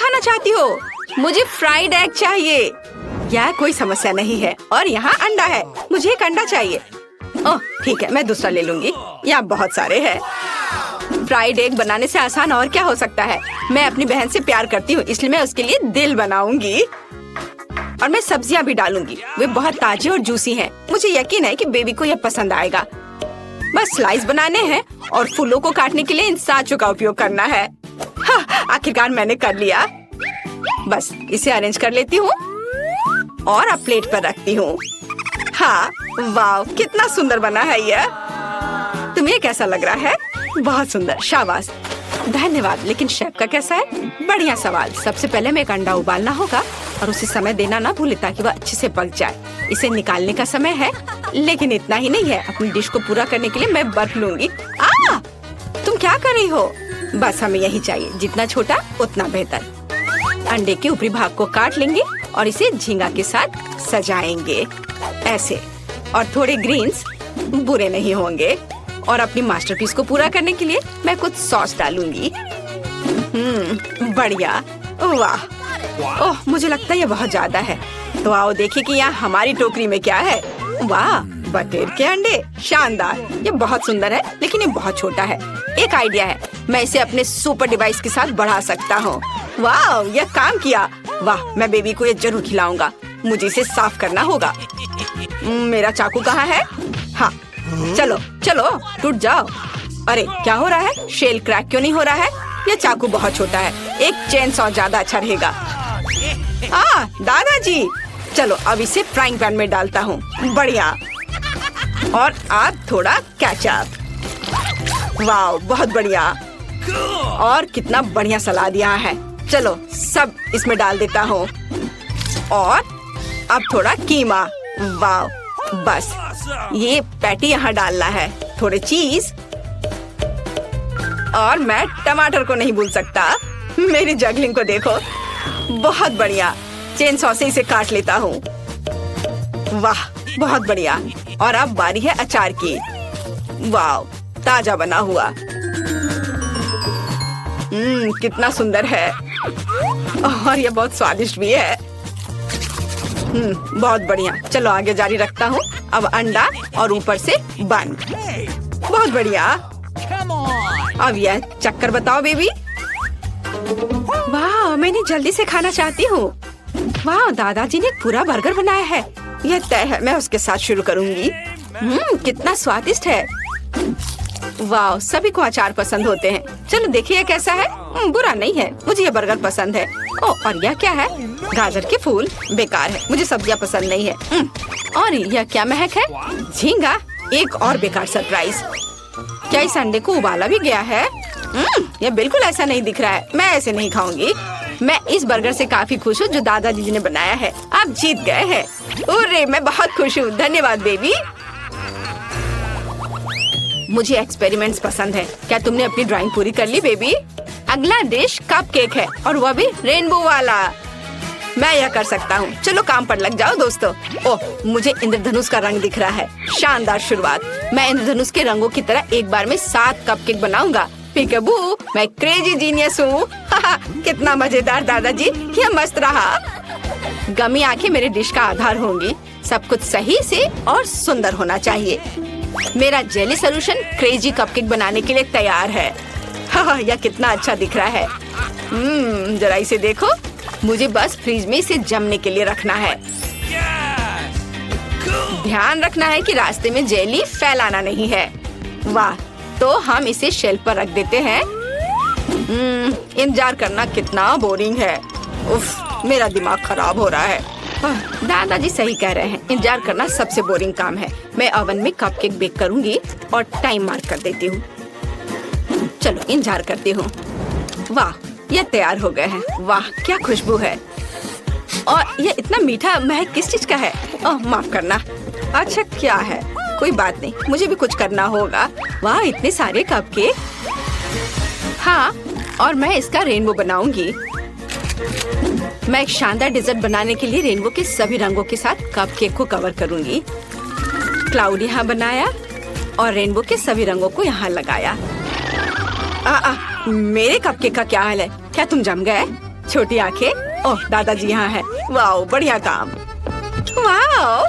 खाना चाहती हो? मुझे फ्राइड एग चाहिए। यह कोई समस्या नहीं है। और यहाँ अंडा है, मुझे एक अंडा चाहिए। ओह ठीक है, मैं दूसरा ले लूंगी। यहाँ बहुत सारे हैं। फ्राइड एग बनाने से आसान और क्या हो सकता है। मैं अपनी बहन से प्यार करती हूँ, इसलिए मैं उसके लिए दिल बनाऊंगी और मैं सब्जियाँ भी डालूंगी। वे बहुत ताजे और जूसी हैं। मुझे यकीन है कि बेबी को यह पसंद आएगा। बस स्लाइस बनाने हैं और फूलों को काटने के लिए इन सांचों का उपयोग करना है। हाँ, आखिरकार मैंने कर लिया। बस इसे अरेंज कर लेती हूँ और अब प्लेट पर रखती हूँ। हाँ, वाह, कितना सुंदर बना है यह। तुम्हें कैसा लग रहा है? बहुत सुंदर, शाबाश। धन्यवाद। लेकिन शेफ का कैसा है? बढ़िया सवाल। सबसे पहले मैं एक अंडा उबालना होगा और उसे समय देना ना भूले ताकि वह अच्छे से पक जाए। इसे निकालने का समय है, लेकिन इतना ही नहीं है। अपनी डिश को पूरा करने के लिए मैं बर्फ लूंगी। तुम क्या कर रही हो? बस हमें यही चाहिए, जितना छोटा उतना बेहतर। अंडे के ऊपरी भाग को काट लेंगे और इसे झींगा के साथ सजाएंगे ऐसे। और थोड़े ग्रीन्स बुरे नहीं होंगे। और अपनी मास्टरपीस को पूरा करने के लिए मैं कुछ सॉस डालूंगी। बढ़िया, वाह। ओह, मुझे लगता है ये बहुत ज्यादा है। तो आओ देखिए कि यहाँ हमारी टोकरी में क्या है। वाह, बटेर के अंडे, शानदार। ये बहुत सुंदर है, लेकिन ये बहुत छोटा है। एक आइडिया है, मैं इसे अपने सुपर डिवाइस के साथ बढ़ा सकता हूँ। वाह, यह काम किया। वाह, मैं बेबी को ये जरूर खिलाऊंगा। मुझे इसे साफ करना होगा। मेरा चाकू कहाँ है? हाँ, चलो चलो, टूट जाओ। अरे क्या हो रहा है? शेल क्रैक क्यों नहीं हो रहा है? यह चाकू बहुत छोटा है। एक चेन सॉ ज्यादा अच्छा रहेगा। दादाजी, चलो अब इसे फ्राइंग पैन में डालता हूँ। बढ़िया। और अब थोड़ा केचप। वाह, बहुत बढ़िया। और कितना बढ़िया सलाद यहाँ है। चलो सब इसमें डाल देता हूँ। और अब थोड़ा कीमा। वाह, बस ये पैटी यहाँ डालना है। थोड़े चीज। और मैं टमाटर को नहीं भूल सकता। मेरी जगलिंग को देखो, बहुत बढ़िया। चेन सॉ से इसे काट लेता हूँ। वाह, बहुत बढ़िया। और अब बारी है अचार की। वाह, ताजा बना हुआ। कितना सुंदर है। और ये बहुत स्वादिष्ट भी है। बहुत बढ़िया। चलो आगे जारी रखता हूँ। अब अंडा और ऊपर से बन। बहुत बढ़िया। अब यह चक्कर बताओ बेबी। वाह, मैंने जल्दी से खाना चाहती हूँ। वाह, दादाजी ने एक पूरा बर्गर बनाया है। यह तय है, मैं उसके साथ शुरू करूँगी। कितना स्वादिष्ट है। वाह, सभी को अचार पसंद होते हैं। चलो देखिए कैसा है। बुरा नहीं है, मुझे ये बर्गर पसंद है। ओह, और यह क्या है? गाजर के फूल। बेकार है, मुझे सब्जियां पसंद नहीं है। और यह क्या महक है? झींगा। एक और बेकार सरप्राइज। क्या इस अंडे को उबाला भी गया है? यह बिल्कुल ऐसा नहीं दिख रहा है। मैं ऐसे नहीं खाऊंगी। मैं इस बर्गर से काफी खुश हूँ जो दादाजी ने बनाया है। आप जीत गए हैं। अरे, मैं बहुत खुश हूँ। धन्यवाद बेबी। मुझे एक्सपेरिमेंट्स पसंद है। क्या तुमने अपनी ड्राइंग पूरी कर ली बेबी? अगला डिश कपकेक है, और वह भी रेनबो वाला। मैं यह कर सकता हूँ। चलो काम पर लग जाओ दोस्तों। ओह, मुझे इंद्रधनुष का रंग दिख रहा है। शानदार शुरुआत। मैं इंद्रधनुष के रंगों की तरह एक बार में 7 कपकेक बनाऊंगा। पीकाबू, मैं क्रेजी जीनियस हूँ। कितना मजेदार दादाजी। यह मस्त रहा। गमी आंखें मेरे डिश का आधार होंगी। सब कुछ सही से और सुंदर होना चाहिए। मेरा जेली सोल्यूशन क्रेजी कपकेक बनाने के लिए तैयार है। यह कितना अच्छा दिख रहा है। जरा इसे देखो। मुझे बस फ्रिज में इसे जमने के लिए रखना है। ध्यान रखना है कि रास्ते में जेली फैलाना नहीं है। वाह, तो हम इसे शेल्फ पर रख देते हैं। इंतजार करना कितना बोरिंग है। उफ, मेरा दिमाग खराब हो रहा है। दादाजी सही कह रहे हैं, इंतजार करना सबसे बोरिंग काम है। मैं ओवन में कपकेक बेक करूंगी और टाइम मार्क कर देती हूँ। चलो इंतजार करती हूँ। वाह, ये तैयार हो गए हैं। वाह, क्या खुशबू है। और ये इतना मीठा महक किस चीज का है? ओह, माफ करना। अच्छा, क्या है? कोई बात नहीं, मुझे भी कुछ करना होगा। वाह, इतने सारे कपकेक। हाँ, और मैं इसका रेनबो बनाऊंगी। मैं एक शानदार डेजर्ट बनाने के लिए रेनबो के सभी रंगों के साथ कपकेक को कवर करूंगी। क्लाउड यहाँ बनाया और रेनबो के सभी रंगों को यहाँ लगाया। मेरे कपकेक का क्या हाल है? क्या तुम जम गए? छोटी आंखें। ओह, दादाजी यहाँ है। वाओ, बढ़िया काम। वाओ,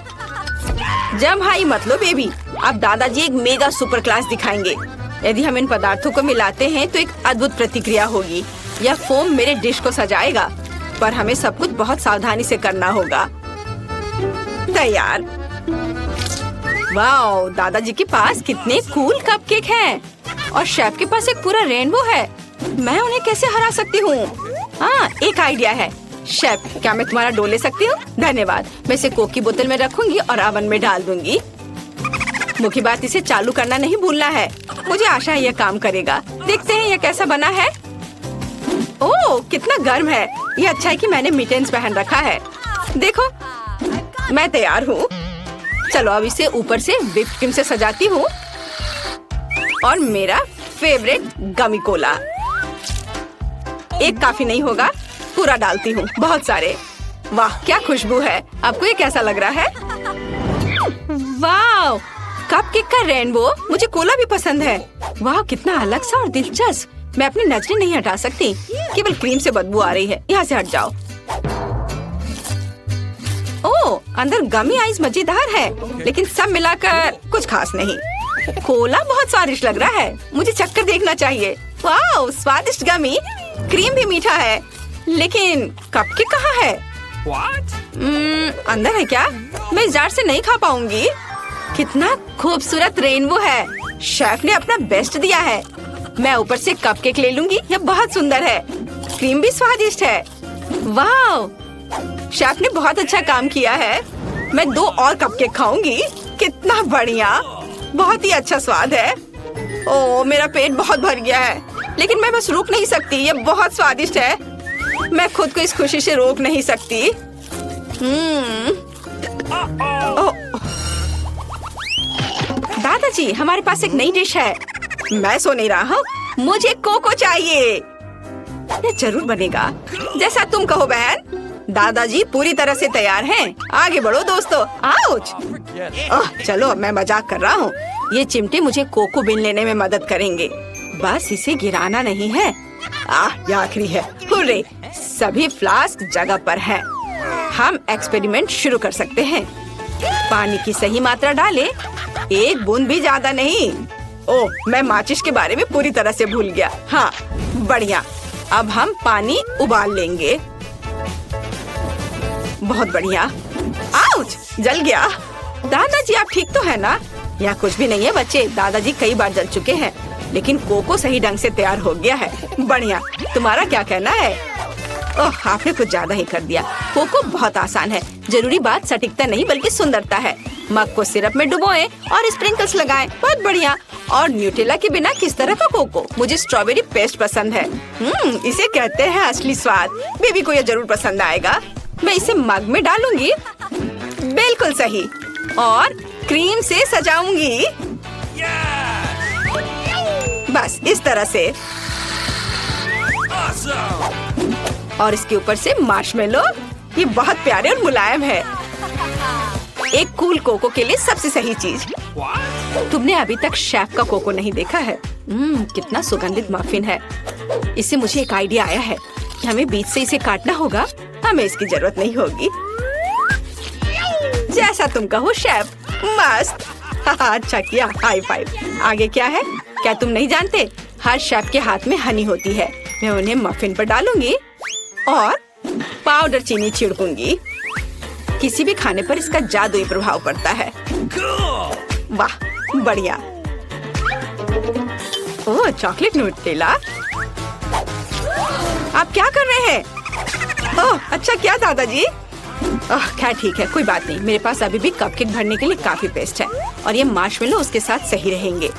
जम हाई मत लो बेबी। अब दादाजी एक मेगा सुपर क्लास दिखाएंगे। यदि हम इन पदार्थों को मिलाते हैं तो एक अद्भुत प्रतिक्रिया होगी। यह फोम मेरे डिश को सजाएगा, पर हमें सब कुछ बहुत सावधानी से करना होगा। तैयार। वाओ, दादाजी के पास कितने कूल कपकेक हैं और शेफ के पास एक पूरा रेनबो है। मैं उन्हें कैसे हरा सकती हूँ? हाँ, एक आइडिया है। शेफ, क्या मैं तुम्हारा डो ले सकती हूँ? धन्यवाद। मैं इसे कोक की बोतल में रखूंगी और ओवन में डाल दूंगी। मुख्य बात, इसे चालू करना नहीं भूलना है। मुझे आशा है यह काम करेगा। देखते हैं यह कैसा बना है। ओह, कितना गर्म है। यह अच्छा है कि मैंने मिटेंस पहन रखा है। देखो, मैं तैयार हूँ। चलो अब इसे ऊपर से व्हिप क्रीम से सजाती हूँ और मेरा फेवरेट गमी कोला। एक काफी नहीं होगा, पूरा डालती हूँ, बहुत सारे। वाह, क्या खुशबू है। आपको ये कैसा लग रहा है? वाह, कपकेक का रेनबो। मुझे कोला भी पसंद है। वाह, कितना अलग सा और दिलचस्प। मैं अपनी नजरें नहीं हटा सकती, केवल क्रीम से बदबू आ रही है। यहाँ से हट जाओ। ओह, अंदर गमी आइस मजेदार है, लेकिन सब मिलाकर कुछ खास नहीं। कोला बहुत स्वादिष्ट लग रहा है। मुझे चक्कर देखना चाहिए। वाह, स्वादिष्ट गमी। क्रीम भी मीठा है, लेकिन कपकेक कहाँ है? अंदर है क्या? मैं इस जार से नहीं खा पाऊंगी। कितना खूबसूरत रेनबो है। शेफ ने अपना बेस्ट दिया है। मैं ऊपर से कपकेक ले लूंगी। यह बहुत सुंदर है। क्रीम भी स्वादिष्ट है। वाह, शेफ ने बहुत अच्छा काम किया है। मैं 2 और कपकेक खाऊंगी। कितना बढ़िया, बहुत ही अच्छा स्वाद है। ओह, मेरा पेट बहुत भर गया है, लेकिन मैं बस रुक नहीं सकती। ये बहुत स्वादिष्ट है। मैं खुद को इस खुशी से रोक नहीं सकती। दादाजी, हमारे पास एक नई डिश है। मैं सो नहीं रहा हूँ, मुझे कोको चाहिए। ये जरूर बनेगा, जैसा तुम कहो बहन। दादाजी पूरी तरह से तैयार हैं। आगे बढ़ो दोस्तों। आउच! चलो, अब मैं मजाक कर रहा हूँ। ये चिमटे मुझे कोको बीन लेने में मदद करेंगे। बस इसे गिराना नहीं है। ये आखिरी है। हुर्रे! सभी फ्लास्क जगह पर हैं। हम एक्सपेरिमेंट शुरू कर सकते हैं। पानी की सही मात्रा डालें, एक बूंद भी ज्यादा नहीं। ओह, मैं माचिस के बारे में पूरी तरह से भूल गया। हाँ, बढ़िया। अब हम पानी उबाल लेंगे। बहुत बढ़िया। आउच! जल गया। दादाजी, आप ठीक तो है ना? यहाँ कुछ भी नहीं है बच्चे। दादाजी कई बार जल चुके हैं, लेकिन कोको सही ढंग से तैयार हो गया है। बढ़िया। तुम्हारा क्या कहना है? ओह, आपने कुछ ज्यादा ही कर दिया। कोको बहुत आसान है। जरूरी बात सटीकता नहीं बल्कि सुंदरता है। मग को सिरप में डुबोएं और स्प्रिंकल्स लगाएं। बहुत बढ़िया। और न्यूटेला के बिना किस तरह का कोको? मुझे स्ट्रॉबेरी पेस्ट पसंद है। इसे कहते हैं असली स्वाद। बेबी को यह जरूर पसंद आएगा। मैं इसे मग में डालूंगी। बिल्कुल सही। और क्रीम से सजाऊंगी। बस इस तरह से। और इसके ऊपर से मार्शमेलो। ये बहुत प्यारे और मुलायम है। एक कूल कोको के लिए सबसे सही चीज। तुमने अभी तक शेफ का कोको नहीं देखा है। कितना सुगंधित मफिन है। इससे मुझे एक आइडिया आया है कि हमें बीच से इसे काटना होगा। हमें इसकी जरूरत नहीं होगी। जैसा तुम कहो शेफ। मस्त। अच्छा किया। High five. आगे क्या है? क्या तुम नहीं जानते? हर शेफ के हाथ में हनी होती है। मैं उन्हें मफिन पर डालूंगी और पाउडर चीनी छिड़कूंगी। किसी भी खाने पर इसका जादुई प्रभाव पड़ता है। वाह, बढ़िया। ओह, चॉकलेट न्यूटेला। आप क्या कर रहे हैं? ओह, अच्छा क्या दादाजी? खैर ठीक है, कोई बात नहीं। मेरे पास अभी भी कपकेक भरने के लिए काफी पेस्ट है और ये मार्शमेलो उसके साथ सही रहेंगे।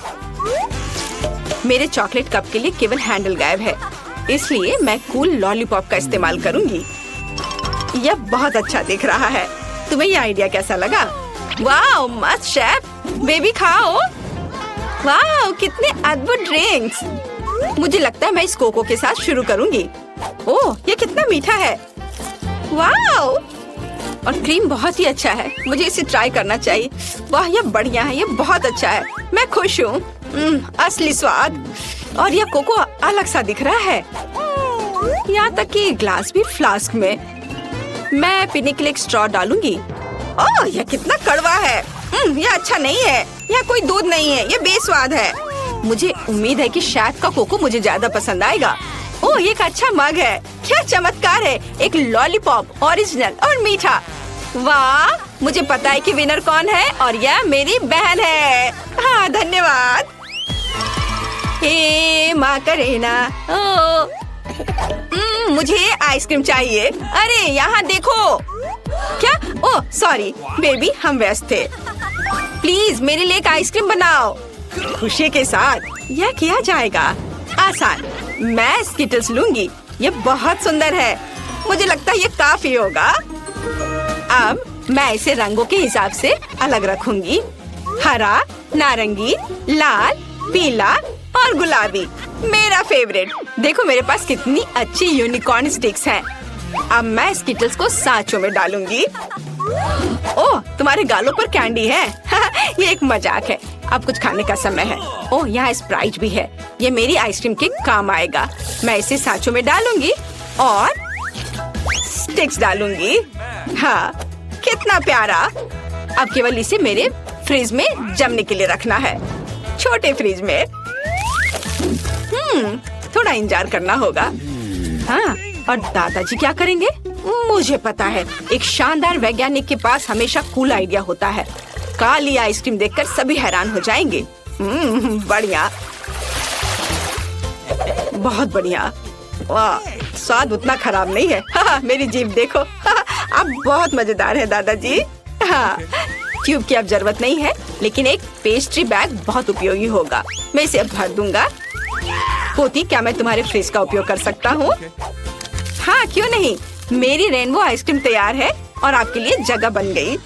मेरे चॉकलेट कप के लिए केवल हैंडल गायब है, इसलिए मैं कूल लॉलीपॉप का इस्तेमाल करूंगी। यह बहुत अच्छा दिख रहा है। तुम्हें यह आइडिया कैसा लगा? वाह, मस्त शेफ। बेबी खाओ। वाह, कितने अद्भुत ड्रिंक्स। मुझे लगता है मैं इस कोको के साथ शुरू करूंगी। ओह, ये कितना मीठा है। वाह, और क्रीम बहुत ही अच्छा है। मुझे इसे ट्राई करना चाहिए। वाह, यह बढ़िया है। ये बहुत अच्छा है। मैं खुश हूँ। असली स्वाद। और यह कोको अलग सा दिख रहा है। यहाँ तक कि ग्लास भी फ्लास्क में। मैं पीने के लिए एक स्ट्रॉ डालूंगी। ओह, यह कितना कड़वा है। यह अच्छा नहीं है। यह कोई दूध नहीं है, यह बेस्वाद है। मुझे उम्मीद है कि शायद का कोको मुझे ज्यादा पसंद आएगा। ओह, ये एक अच्छा मग है। क्या चमत्कार है। एक लॉलीपॉप, ओरिजिनल और मीठा। वाह, मुझे पता है कि विनर कौन है और यह मेरी बहन है। हाँ, धन्यवाद। हे माँ करीना। मुझे आइसक्रीम चाहिए। अरे यहाँ देखो। क्या? ओह सॉरी बेबी, हम व्यस्त थे। प्लीज मेरे लिए एक आइसक्रीम बनाओ। खुशी के साथ यह किया जाएगा। आसान। मैं स्किटल्स लूंगी। ये बहुत सुंदर है। मुझे लगता है ये काफी होगा। अब मैं इसे रंगों के हिसाब से अलग रखूंगी। हरा, नारंगी, लाल, पीला और गुलाबी। मेरा फेवरेट। देखो मेरे पास कितनी अच्छी यूनिकॉर्न स्टिक्स हैं। अब मैं स्किटल्स को सांचों में डालूंगी। ओह, तुम्हारे गालों पर कैंडी है। ये एक मजाक है। अब कुछ खाने का समय है। ओह, यहाँ स्प्राइट भी है। ये मेरी आइसक्रीम के काम आएगा। मैं इसे सांचों में डालूंगी और स्टिक्स डालूंगी। हाँ, कितना प्यारा। अब केवल इसे मेरे फ्रिज में जमने के लिए रखना है, छोटे फ्रिज में। थोड़ा इंतजार करना होगा। हाँ, और दादाजी क्या करेंगे? मुझे पता है। एक शानदार वैज्ञानिक के पास हमेशा कूल आइडिया होता है। काली आइसक्रीम देखकर सभी हैरान हो जाएंगे। बढ़िया, बहुत बढ़िया। वाह, स्वाद उतना खराब नहीं है। मेरी जीभ देखो। अब बहुत मजेदार है दादाजी। हाँ, ट्यूब की अब जरूरत नहीं है, लेकिन एक पेस्ट्री बैग बहुत उपयोगी होगा। मैं इसे अब भर दूंगा। पोती, क्या मैं तुम्हारे फ्रिज का उपयोग कर सकता हूँ? हाँ, क्यों नहीं। मेरी रेनबो आइसक्रीम तैयार है और आपके लिए जगह बन गई।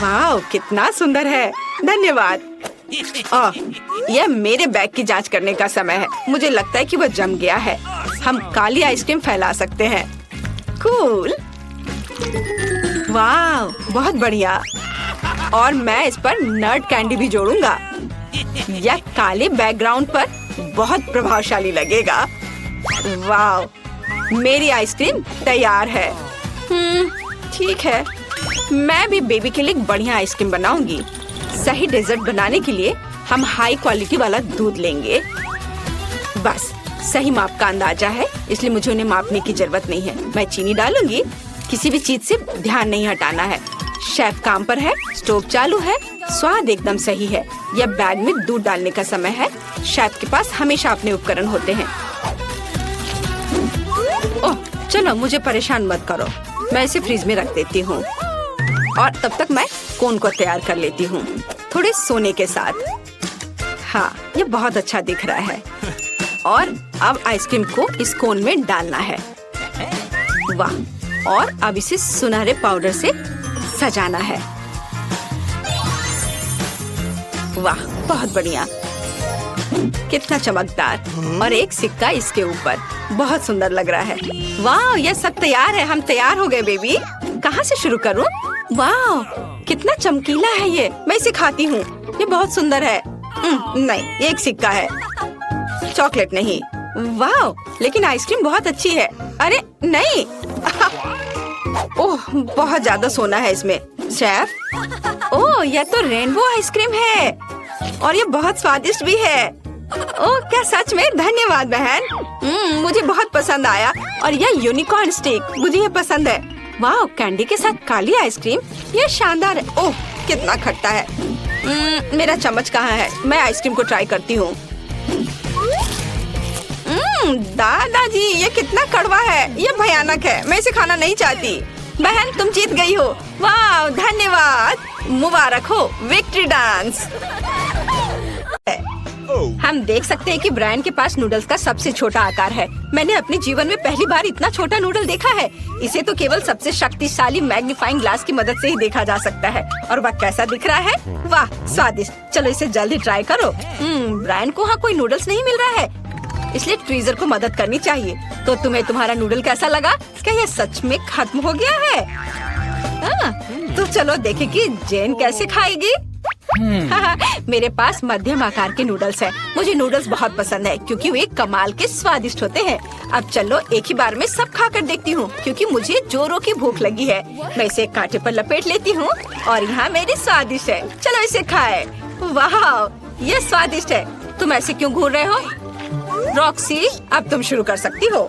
वाह, कितना सुंदर है। धन्यवाद। यह मेरे बैग की जांच करने का समय है। मुझे लगता है कि वह जम गया है। हम काली आइसक्रीम फैला सकते हैं। कूल। वाह, बहुत बढ़िया। और मैं इस पर नट कैंडी भी जोड़ूंगा। यह काले बैकग्राउंड पर बहुत प्रभावशाली लगेगा। वाह, मेरी आइसक्रीम तैयार है। ठीक है, मैं भी बेबी के लिए एक बढ़िया आइसक्रीम बनाऊंगी। सही डेजर्ट बनाने के लिए हम हाई क्वालिटी वाला दूध लेंगे। बस सही माप का अंदाजा है, इसलिए मुझे उन्हें मापने की जरूरत नहीं है। मैं चीनी डालूंगी। किसी भी चीज से ध्यान नहीं हटाना है। शेफ काम पर है, स्टोव चालू है, स्वाद एकदम सही है। यह बैग में दूध डालने का समय है। शेफ के पास हमेशा अपने उपकरण होते हैं। ओह, चलो मुझे परेशान मत करो। मैं इसे फ्रिज में रख देती हूँ और तब तक मैं कोन को तैयार कर लेती हूँ, थोड़े सोने के साथ। हाँ, ये बहुत अच्छा दिख रहा है। और अब आइसक्रीम को इस कोन में डालना है। वाह, और अब इसे सुनहरे पाउडर से सजाना है। वाह, बहुत बढ़िया। कितना चमकदार। और एक सिक्का इसके ऊपर। बहुत सुंदर लग रहा है। वाह, यह सब तैयार है। हम तैयार हो गए बेबी। कहाँ से शुरू करूँ? वाह, कितना चमकीला है ये। मैं इसे खाती हूँ। ये बहुत सुंदर है। नहीं, ये एक सिक्का है, चॉकलेट नहीं। वाह, लेकिन आइसक्रीम बहुत अच्छी है। अरे नहीं। ओह, बहुत ज्यादा सोना है इसमें। शेफ, ओह, यह तो रेनबो आइसक्रीम है और ये बहुत स्वादिष्ट भी है। ओह, क्या सच में? धन्यवाद बहन। मुझे बहुत पसंद आया। और यह यूनिकॉर्न स्टिक, मुझे ये पसंद है। वाह, कैंडी के साथ काली आइसक्रीम, ये शानदार है। ओह, कितना खट्टा है। मेरा चम्मच कहाँ है? मैं आइसक्रीम को ट्राई करती हूँ। दादाजी, ये कितना कड़वा है। ये भयानक है। मैं इसे खाना नहीं चाहती। बहन, तुम जीत गई हो। वाह, धन्यवाद। मुबारक हो। Victory dance. हम देख सकते हैं कि ब्रायन के पास नूडल्स का सबसे छोटा आकार है। मैंने अपने जीवन में पहली बार इतना छोटा नूडल देखा है। इसे तो केवल सबसे शक्तिशाली मैग्नीफाइंग ग्लास की मदद से ही देखा जा सकता है। और वह कैसा दिख रहा है? वाह, स्वादिष्ट। चलो इसे जल्दी ट्राई करो। ब्रायन को वहाँ कोई नूडल्स नहीं मिल रहा है, इसलिए ट्रीजर को मदद करनी चाहिए। तो तुम्हें तुम्हारा नूडल कैसा लगा? क्या यह सच में खत्म हो गया है? तो चलो देखें कि जेन कैसे खाएगी। मेरे पास मध्यम आकार के नूडल्स हैं। मुझे नूडल्स बहुत पसंद है क्योंकि वे कमाल के स्वादिष्ट होते हैं। अब चलो एक ही बार में सब खाकर देखती हूँ क्योंकि मुझे जोरों की भूख लगी है। मैं इसे एक कांटे पर लपेट लेती हूँ और यहाँ मेरी स्वादिष्ट है। चलो इसे खाए। वाह, ये स्वादिष्ट है। तुम ऐसे क्यों घूर रहे हो? रॉक्सी, अब तुम शुरू कर सकती हो।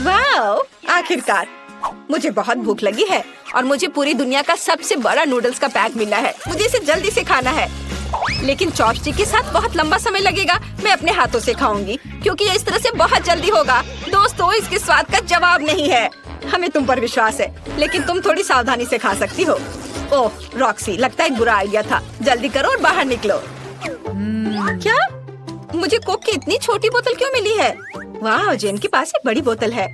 वाह, आखिरकार मुझे बहुत भूख लगी है और मुझे पूरी दुनिया का सबसे बड़ा नूडल्स का पैक मिला है। मुझे इसे जल्दी से खाना है, लेकिन चॉपस्टिक के साथ बहुत लंबा समय लगेगा। मैं अपने हाथों से खाऊंगी क्योंकि ये इस तरह से बहुत जल्दी होगा। दोस्तों, इसके स्वाद का जवाब नहीं है। हमें तुम पर विश्वास है, लेकिन तुम थोड़ी सावधानी से खा सकती हो। ओह रॉक्सी, लगता है एक बुरा आइडिया था। जल्दी करो और बाहर निकलो। क्या? मुझे कोक की इतनी छोटी बोतल क्यों मिली है? वाह, जेन के पास एक बड़ी बोतल है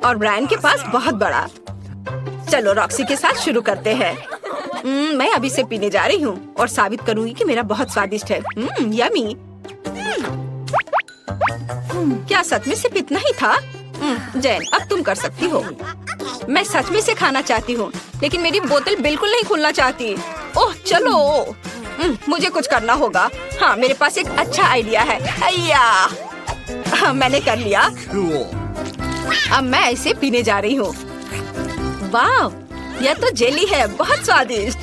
और ब्रायन के पास बहुत बड़ा। चलो रॉक्सी के साथ शुरू करते हैं। मैं अभी से पीने जा रही हूँ और साबित करूंगी कि मेरा बहुत स्वादिष्ट है। यमी। क्या सच में सिर्फ इतना ही था? जैन, अब तुम कर सकती हो। मैं सच में से खाना चाहती हूँ, लेकिन मेरी बोतल बिल्कुल नहीं खुलना चाहती। ओह चलो, मुझे कुछ करना होगा। हाँ, मेरे पास एक अच्छा आइडिया है। हाँ, मैंने कर लिया। अब मैं इसे पीने जा रही हूँ। वाह, यह तो जेली है, बहुत स्वादिष्ट।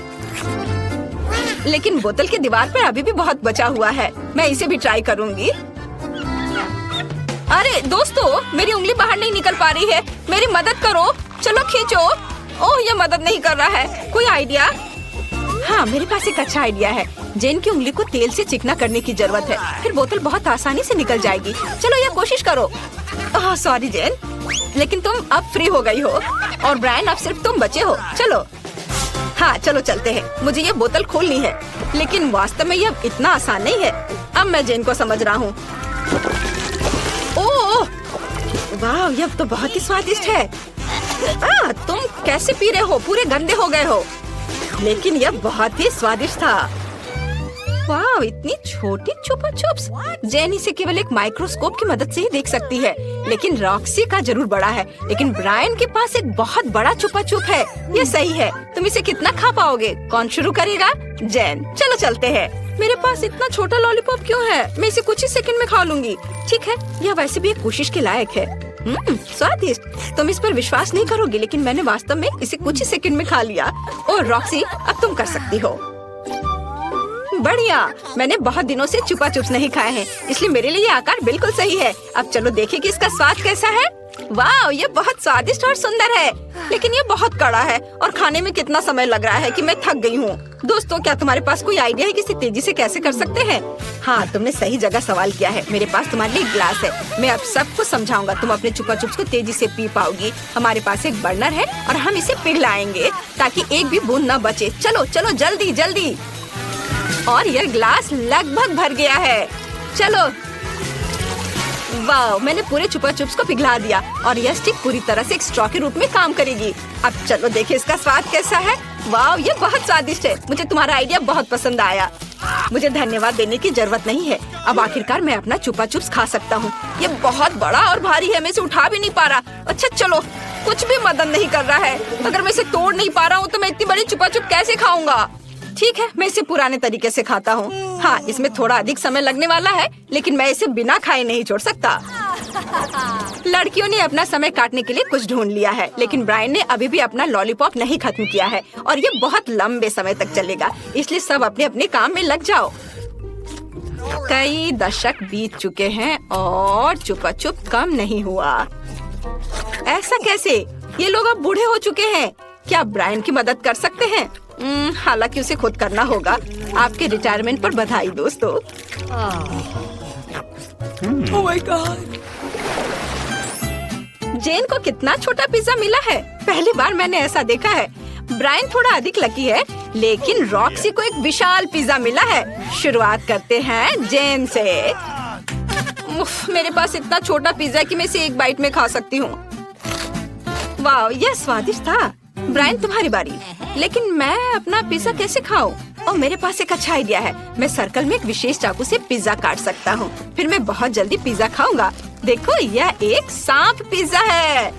लेकिन बोतल की दीवार पर अभी भी बहुत बचा हुआ है। मैं इसे भी ट्राई करूँगी। अरे दोस्तों, मेरी उंगली बाहर नहीं निकल पा रही है। मेरी मदद करो। चलो खींचो। ओह, यह मदद नहीं कर रहा है। कोई आइडिया? हाँ, मेरे पास एक अच्छा आइडिया है। जेन की उंगली को तेल से चिकना करने की जरूरत है, फिर बोतल बहुत आसानी से निकल जाएगी। चलो यह कोशिश करो। सॉरी जेन, लेकिन तुम अब फ्री हो गई हो और ब्रायन, अब सिर्फ तुम बचे हो। चलो, हाँ चलो चलते हैं। मुझे ये बोतल खोलनी है, लेकिन वास्तव में यह इतना आसान नहीं है। अब मैं जेन को समझ रहा हूँ। ओह वाह, यह तो बहुत ही स्वादिष्ट है। तुम कैसे पी रहे हो? पूरे गंदे हो गए हो। लेकिन यह बहुत ही स्वादिष्ट था। वाह, इतनी छोटी चुपा चुप्स। जेन इसे केवल एक माइक्रोस्कोप की मदद से ही देख सकती है, लेकिन रॉक्सी का जरूर बड़ा है। लेकिन ब्रायन के पास एक बहुत बड़ा चुपा चुप है। ये सही है। तुम इसे कितना खा पाओगे? कौन शुरू करेगा? जेन। चलो चलते हैं। मेरे पास इतना छोटा लॉलीपॉप क्यों है? मैं इसे कुछ ही सेकंड में खा लूंगी। ठीक है, यह वैसे भी एक कोशिश के लायक है। स्वादिष्ट। तुम इस पर विश्वास नहीं करोगे, लेकिन मैंने वास्तव में इसे कुछ ही सेकंड में खा लिया। ओह रॉक्सी, अब तुम कर सकती हो। बढ़िया। मैंने बहुत दिनों से चुपा चुप्स नहीं खाए हैं, इसलिए मेरे लिए ये आकार बिल्कुल सही है। अब चलो देखें कि इसका स्वाद कैसा है। वाह, ये बहुत स्वादिष्ट और सुंदर है, लेकिन ये बहुत कड़ा है और खाने में कितना समय लग रहा है कि मैं थक गई हूँ। दोस्तों, क्या तुम्हारे पास कोई आइडिया है कि इसे तेजी से कैसे कर सकते हैं? हाँ, तुमने सही जगह सवाल किया है। मेरे पास तुम्हारे लिए ग्लास है। मैं अब सबको समझाऊंगा। तुम अपने चुपा चुप्स को तेजी से पी पाओगी। हमारे पास एक बर्नर है और हम इसे पिघलाएंगे ताकि एक भी बूंद न बचे। चलो चलो जल्दी जल्दी। और यह ग्लास लगभग भर गया है। चलो। वाह, मैंने पूरे चुपा चुप्स को पिघला दिया और यह स्टिक पूरी तरह से एक स्ट्रॉ के रूप में काम करेगी। अब चलो देखिए इसका स्वाद कैसा है। वाह, ये बहुत स्वादिष्ट है। मुझे तुम्हारा आइडिया बहुत पसंद आया। मुझे धन्यवाद देने की जरूरत नहीं है। अब आखिरकार मैं अपना चुपा चुप्स खा सकता हूँ। ये बहुत बड़ा और भारी है, मैं इसे उठा भी नहीं पा रहा। अच्छा चलो, कुछ भी मदद नहीं कर रहा है। अगर मैं इसे तोड़ नहीं पा रहा हूँ तो मैं इतनी बड़ी चुपा चुप कैसे खाऊंगा? ठीक है, मैं इसे पुराने तरीके से खाता हूँ। हाँ, इसमें थोड़ा अधिक समय लगने वाला है, लेकिन मैं इसे बिना खाए नहीं छोड़ सकता। लड़कियों ने अपना समय काटने के लिए कुछ ढूंढ लिया है, लेकिन ब्रायन ने अभी भी अपना लॉलीपॉप नहीं खत्म किया है और ये बहुत लंबे समय तक चलेगा। इसलिए सब अपने अपने काम में लग जाओ। कई दशक बीत चुके हैं और चुपा चुप कम नहीं हुआ। ऐसा कैसे? ये लोग अब बूढ़े हो चुके हैं। क्या ब्रायन की मदद कर सकते हैं? हालांकि उसे खुद करना होगा। आपके रिटायरमेंट पर बधाई दोस्तों। ओह माय गॉड, जेन को कितना छोटा पिज्जा मिला है। पहली बार मैंने ऐसा देखा है। ब्रायन थोड़ा अधिक लकी है, लेकिन रॉक्सी को एक विशाल पिज्जा मिला है। शुरुआत करते हैं जेन से। मेरे पास इतना छोटा पिज्जा कि मैं इसे एक बाइट में खा सकती हूँ। वाह, यह स्वादिष्ट था। ब्रायन, तुम्हारी बारी। लेकिन मैं अपना पिज्जा कैसे खाऊं? और मेरे पास एक अच्छा आइडिया है। मैं सर्कल में एक विशेष चाकू से पिज्जा काट सकता हूँ। फिर मैं बहुत जल्दी पिज्जा खाऊंगा। देखो, यह एक सांप पिज्जा है।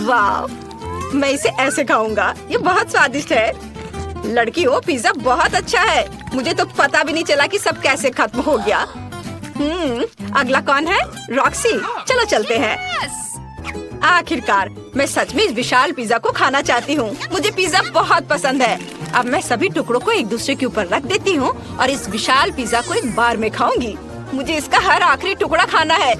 वाह, मैं इसे ऐसे खाऊंगा। ये बहुत स्वादिष्ट है। लड़की हो, पिज्जा बहुत अच्छा है। मुझे तो पता भी नहीं चला कि सब कैसे खत्म हो गया। अगला कौन है? रॉक्सी। चलो चलते हैं। आखिरकार मैं सच में इस विशाल पिज्जा को खाना चाहती हूँ। मुझे पिज्जा बहुत पसंद है। अब मैं सभी टुकड़ों को एक दूसरे के ऊपर रख देती हूँ और इस विशाल पिज्जा को एक बार में खाऊंगी। मुझे इसका हर आखिरी टुकड़ा खाना है।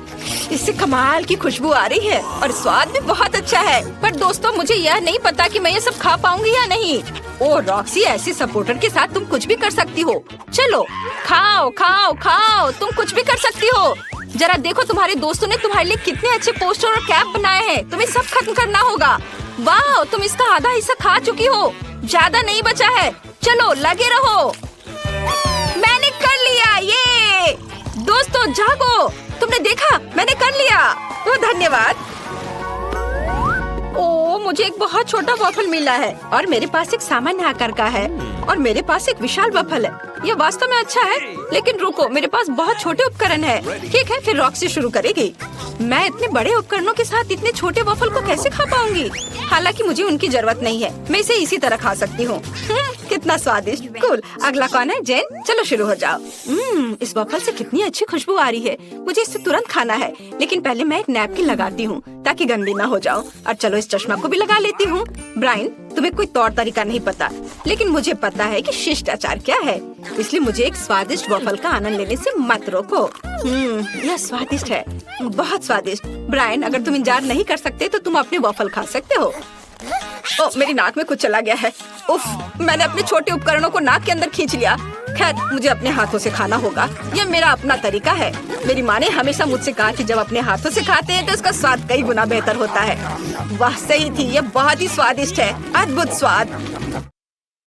इससे कमाल की खुशबू आ रही है और स्वाद भी बहुत अच्छा है। पर दोस्तों, मुझे यह नहीं पता कि मैं ये सब खा पाऊंगी या नहीं। ओ रॉक्सी, ऐसे सपोर्टर के साथ तुम कुछ भी कर सकती हो। चलो खाओ खाओ खाओ, तुम कुछ भी कर सकती हो। जरा देखो, तुम्हारे दोस्तों ने तुम्हारे लिए कितने अच्छे पोस्टर और कैप बनाए हैं। तुम्हें सब खत्म करना होगा। वाह, तुम इसका आधा हिस्सा खा चुकी हो। ज्यादा नहीं बचा है। चलो लगे रहो। मैंने कर लिया। ये दोस्तों जागो, तुमने देखा, मैंने कर लिया। तो धन्यवाद। ओ, मुझे एक बहुत छोटा वॉफल मिला है और मेरे पास एक सामान्य आकार का है और मेरे पास एक विशाल वॉफल है। यह वास्तव में अच्छा है, लेकिन रुको, मेरे पास बहुत छोटे उपकरण है। ठीक है, फिर रॉक्सी शुरू करेगी। मैं इतने बड़े उपकरणों के साथ इतने छोटे वॉफल को कैसे खा पाऊंगी? हालांकि मुझे उनकी जरूरत नहीं है। मैं इसे इसी तरह खा सकती हूँ। कितना स्वादिष्ट। कूल। अगला कौन है? जेन। चलो शुरू हो जाओ। इस वॉफल से कितनी अच्छी खुशबू आ रही है। मुझे इसे तुरंत खाना है, लेकिन पहले मैं एक नैपकिन लगाती हूँ ताकि गंदी ना हो जाऊँ। और चलो इस चश्मा को भी लगा लेती हूँ। ब्रायन, तुम्हें कोई तौर तरीका नहीं पता, लेकिन मुझे पता है कि शिष्टाचार क्या है। इसलिए मुझे एक स्वादिष्ट वॉफल का आनंद लेने से मत रोको। यह स्वादिष्ट है, बहुत स्वादिष्ट। ब्रायन, अगर तुम इंतजार नहीं कर सकते तो तुम अपने वॉफल खा सकते हो। ओ, मेरी नाक में कुछ चला गया है। उफ, मैंने अपने छोटे उपकरणों को नाक के अंदर खींच लिया। खैर, मुझे अपने हाथों से खाना होगा। यह मेरा अपना तरीका है। मेरी माँ ने हमेशा मुझसे कहा कि जब अपने हाथों से खाते हैं तो उसका स्वाद कई गुना बेहतर होता है। वाह, सही थी। यह बहुत ही स्वादिष्ट है। अद्भुत स्वाद।